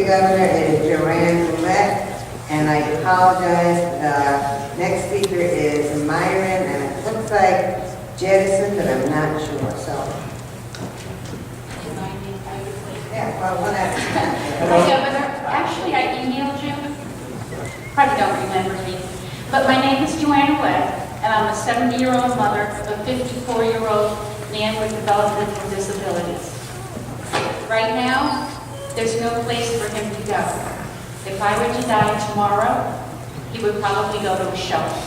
Governor is Joanne Roulette, and I apologize. Next speaker is Myron, and it looks like Jettison, but I'm not sure. So, yeah, well, one at a time. Hi, Governor. Actually, I emailed you. Probably don't remember me. But my name is Joanne Roulette, and I'm a 70-year-old mother of a 54-year-old man with developmental disabilities. Right now, there's no place for him to go. If I were to die tomorrow, he would probably go to a shelter.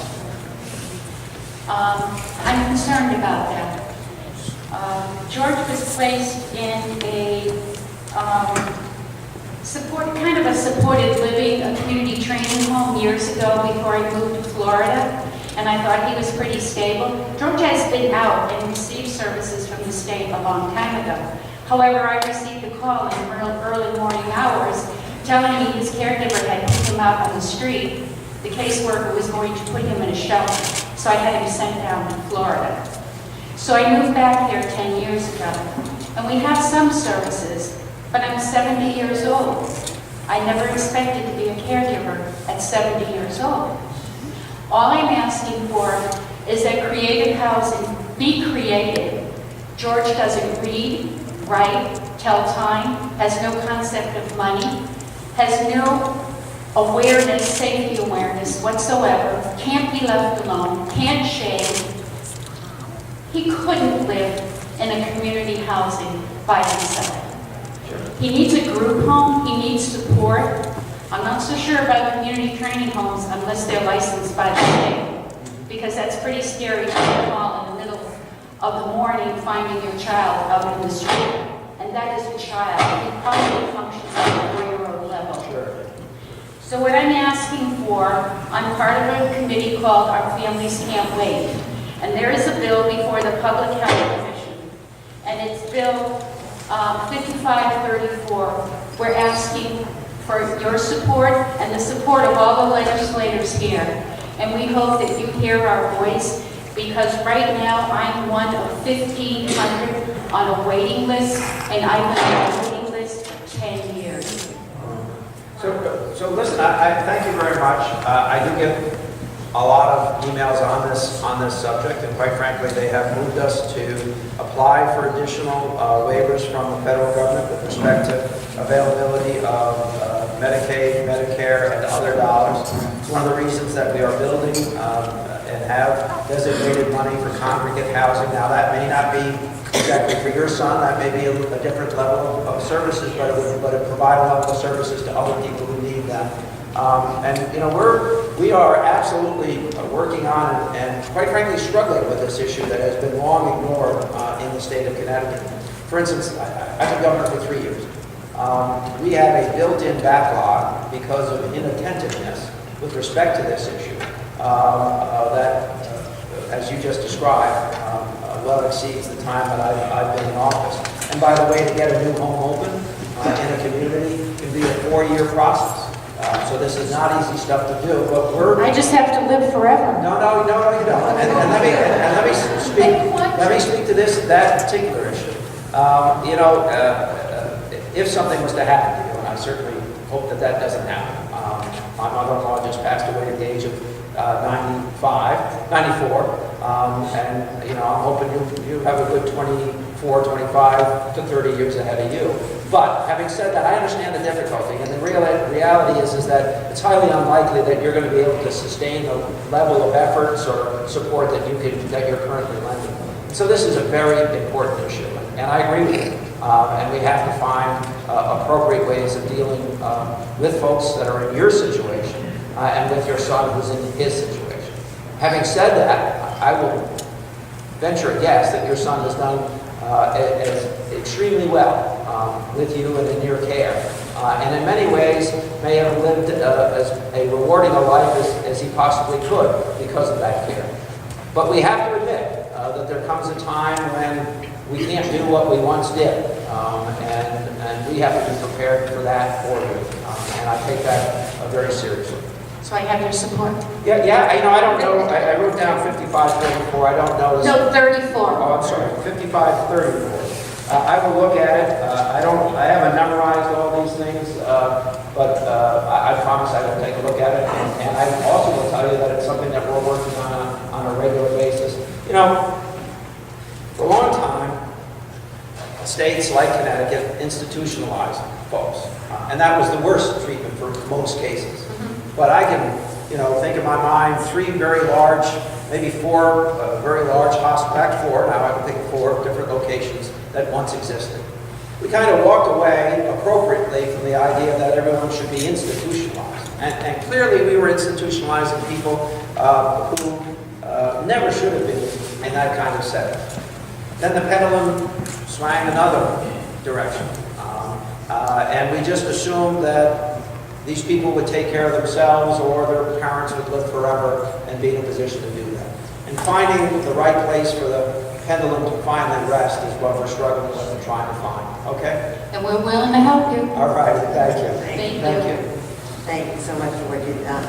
I'm concerned about that. George was placed in a kind of a supported living, a community training home years ago before I moved to Florida, and I thought he was pretty stable. George has been out and received services from the state a long time ago. However, I received a call in the early morning hours telling me his caregiver had put him out on the street. The caseworker was going to put him in a shelter, so I had him sent down to Florida. So I moved back here 10 years ago, and we have some services, but I'm 70 years old. I never expected to be a caregiver at 70 years old. All I'm asking for is that creative housing be created. George doesn't read, write, tell time, has no concept of money, has no awareness, safety awareness whatsoever, can't be left alone, can't shave. He couldn't live in a community housing by himself. He needs a group home, he needs support. I'm not so sure about community training homes unless they're licensed by the state, because that's pretty scary to call in the middle of the morning finding your child out in the street. And that is a child. He probably functions at a 4-year-old level. Sure. So what I'm asking for, I'm part of a committee called Our Families Can't Wait. And there is a bill before the Public Health Commission. And it's Bill 5534. We're asking for your support and the support of all the legislators here. And we hope that you hear our voice, because right now I'm one of 1,500 on a waiting list, and I've been on a waiting list 10 years. So listen, I thank you very much. I do get a lot of emails on this subject, and quite frankly, they have moved us to apply for additional waivers from the federal government with respect to availability of Medicaid, Medicare, and other dollars. It's one of the reasons that we are building and have designated money for congregate housing. Now, that may not be exactly for your son, that may be a different level of services, but it would provide a level of services to other people who need them. And you know, we are absolutely working on and quite frankly struggling with this issue that has been long ignored in the state of Connecticut. For instance, I've been governor for 3 years. We have a built-in backlog because of inattentiveness with respect to this issue that, as you just described, well exceeds the time that I've been in office. And by the way, to get a new home open in a community can be a 4-year process. So this is not easy stuff to do, but I just have to live forever. No, you don't. And let me speak to that particular issue. You know, if something was to happen to you, and I certainly hope that doesn't happen. My mother-in-law just passed away at the age of 94, and you know, I'm hoping you have a good 24, 25 to 30 years ahead of you. But having said that, I understand the difficulty, and the reality is that it's highly unlikely that you're going to be able to sustain the level of efforts or support that you're currently lending. So this is a very important issue, and I agree with you. And we have to find appropriate ways of dealing with folks that are in your situation and with your son who's in his situation. Having said that, I will venture a guess that your son has done extremely well with you and in your care, and in many ways may have lived as a rewarding a life as he possibly could because of that care. But we have to admit that there comes a time when we can't do what we once did, and we have to be prepared for that for you, and I take that very seriously. So I have your support? Yeah, you know, I don't know, I wrote down 5534, I don't know. No, 34. Oh, I'm sorry, 5534. I will look at it. I haven't memorized all these things, but I promise I will take a look at it. And I also will tell you that it's something that we're working on a regular basis. You know, for a long time, states like Connecticut institutionalized folks. And that was the worst treatment for most cases. But I can, think in my mind, 3 very large, maybe 4 very large hospitals, in fact 4, now I can think of 4 different locations that once existed. We kind of walked away appropriately from the idea that everyone should be institutionalized. And clearly we were institutionalizing people who never should have been in that kind of setting. Then the pendulum swang another direction. And we just assumed that these people would take care of themselves or their parents would live forever and be in a position to do that. And finding the right place for the pendulum to finally rest is what we're struggling with and trying to find. Okay? And we're willing to help you. All right. Thank you. Thank you. Thank you so much for what you've done.